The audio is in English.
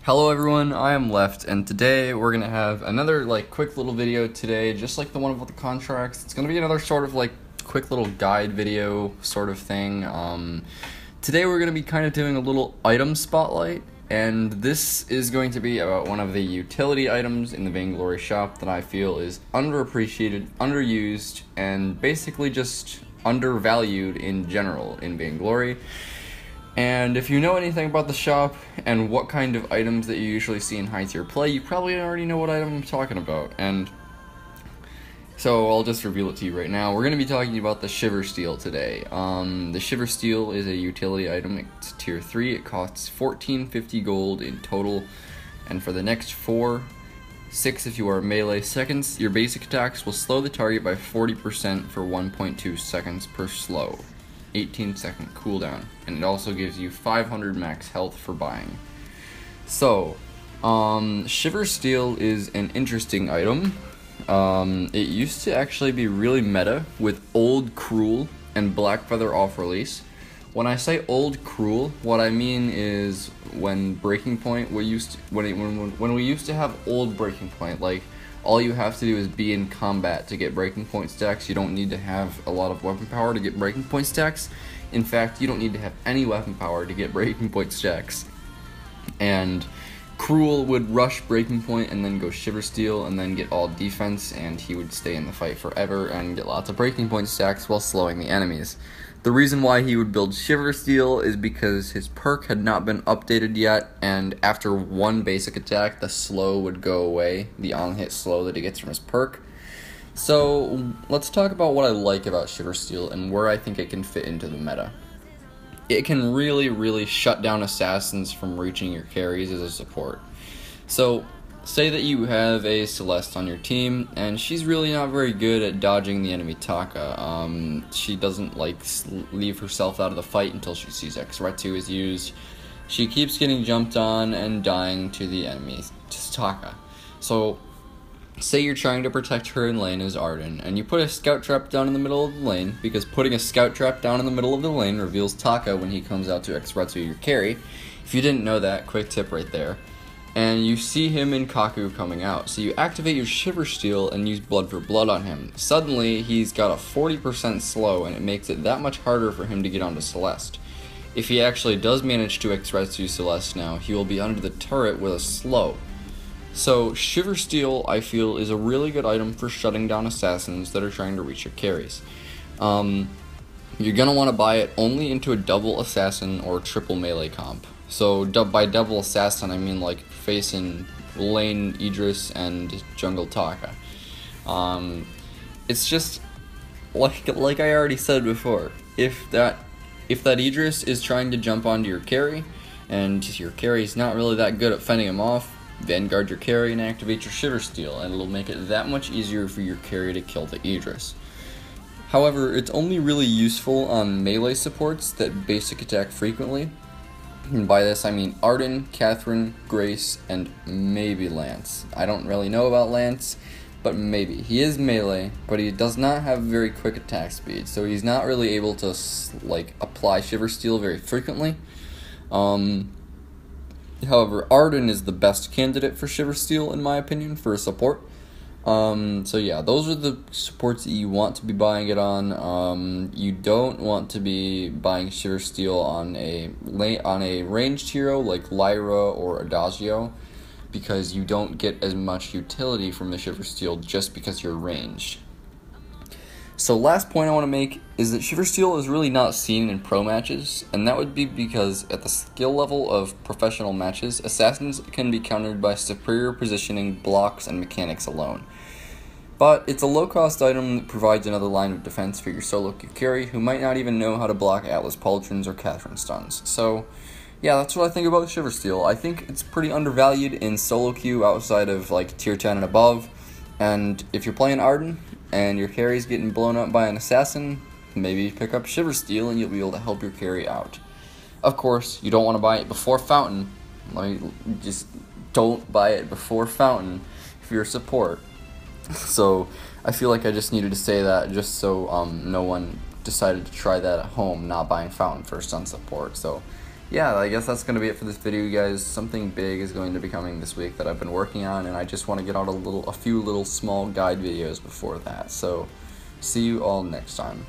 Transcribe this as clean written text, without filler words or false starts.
Hello everyone, I am Left, and today we're gonna have another quick little video today, just like the one about the contracts. It's gonna be another sort of quick little guide video sort of thing. Today we're gonna be kind of doing a little item spotlight, and this is going to be about one of the utility items in the Vainglory shop that I feel is underappreciated, underused, and basically just undervalued in general in Vainglory. And if you know anything about the shop and what kind of items that you usually see in high tier play, you probably already know what item I'm talking about. And so I'll just reveal it to you right now. We're going to be talking about the Shiversteel today. The Shiversteel is a utility item. It's tier 3. It costs 1450 gold in total. And for the next 6 if you are melee seconds, your basic attacks will slow the target by 40% for 1.2 seconds per slow. 18-second cooldown, and it also gives you 500 max health for buying. So, Shiversteel is an interesting item. It used to actually be really meta with Old Cruel and Blackfeather off release. When I say Old Cruel, what I mean is when Breaking Point when we used to have old Breaking Point, like all you have to do is be in combat to get breaking point stacks. You don't need to have a lot of weapon power to get breaking point stacks. In fact, you don't need to have any weapon power to get breaking point stacks. And Cruel would rush breaking point and then go Shiversteel and then get all defense, and he would stay in the fight forever and get lots of breaking point stacks while slowing the enemies. The reason why he would build Shiversteel is because his perk had not been updated yet, and after one basic attack, the slow would go away, the on-hit slow that he gets from his perk. So, let's talk about what I like about Shiversteel and where I think it can fit into the meta. It can really shut down assassins from reaching your carries as a support. So, say that you have a Celeste on your team, and she's really not very good at dodging the enemy Taka. She doesn't leave herself out of the fight until she sees X-Retsu is used. She keeps getting jumped on and dying to the enemy Taka. So, say you're trying to protect her in lane as Arden, and you put a scout trap down in the middle of the lane, because putting a scout trap down in the middle of the lane reveals Taka when he comes out to X-Retsu your carry. If you didn't know that, quick tip right there. And you see him in Kaku coming out. So you activate your Shiversteel and use Blood for Blood on him. Suddenly, he's got a 40% slow, and it makes it that much harder for him to get onto Celeste. If he actually does manage to X-Retsu Celeste now, he will be under the turret with a slow. So Shiversteel, I feel, is a really good item for shutting down assassins that are trying to reach your carries. You're going to want to buy it only into a double assassin or triple melee comp. So by double assassin, I mean facing lane Idris and jungle Taka. It's just like I already said before. If that Idris is trying to jump onto your carry, and your carry is not really that good at fending him off, Vanguard your carry and activate your Shiversteel, and it'll make it that much easier for your carry to kill the Idris. However, it's only really useful on melee supports that basic attack frequently. And by this I mean Arden, Catherine, Grace, and maybe Lance. I don't really know about Lance, but maybe. He is melee, but he does not have very quick attack speed, so he's not really able to apply Shiversteel very frequently. However, Arden is the best candidate for Shiversteel in my opinion for a support. So yeah, those are the supports that you want to be buying it on. You don't want to be buying Shiversteel on a ranged hero like Lyra or Adagio, because you don't get as much utility from the Shiversteel just because you're ranged. So last point I want to make is that Shiversteel is really not seen in pro matches, and that would be because at the skill level of professional matches, assassins can be countered by superior positioning, blocks, and mechanics alone. But it's a low-cost item that provides another line of defense for your solo queue carry who might not even know how to block Atlas Pauldrons or Catherine stuns. So yeah, that's what I think about Shiversteel. I think it's pretty undervalued in solo queue outside of tier 10 and above, and if you're playing Arden and your carry's getting blown up by an assassin, maybe pick up Shiversteel and you'll be able to help your carry out. Of course, you don't want to buy it before Fountain. Just don't buy it before Fountain if you're a support. So I feel like I just needed to say that just so no one decided to try that at home, not buying Fountain first on support. So yeah, I guess that's going to be it for this video, you guys. Something big is going to be coming this week that I've been working on, and I just want to get out a few little small guide videos before that. So, see you all next time.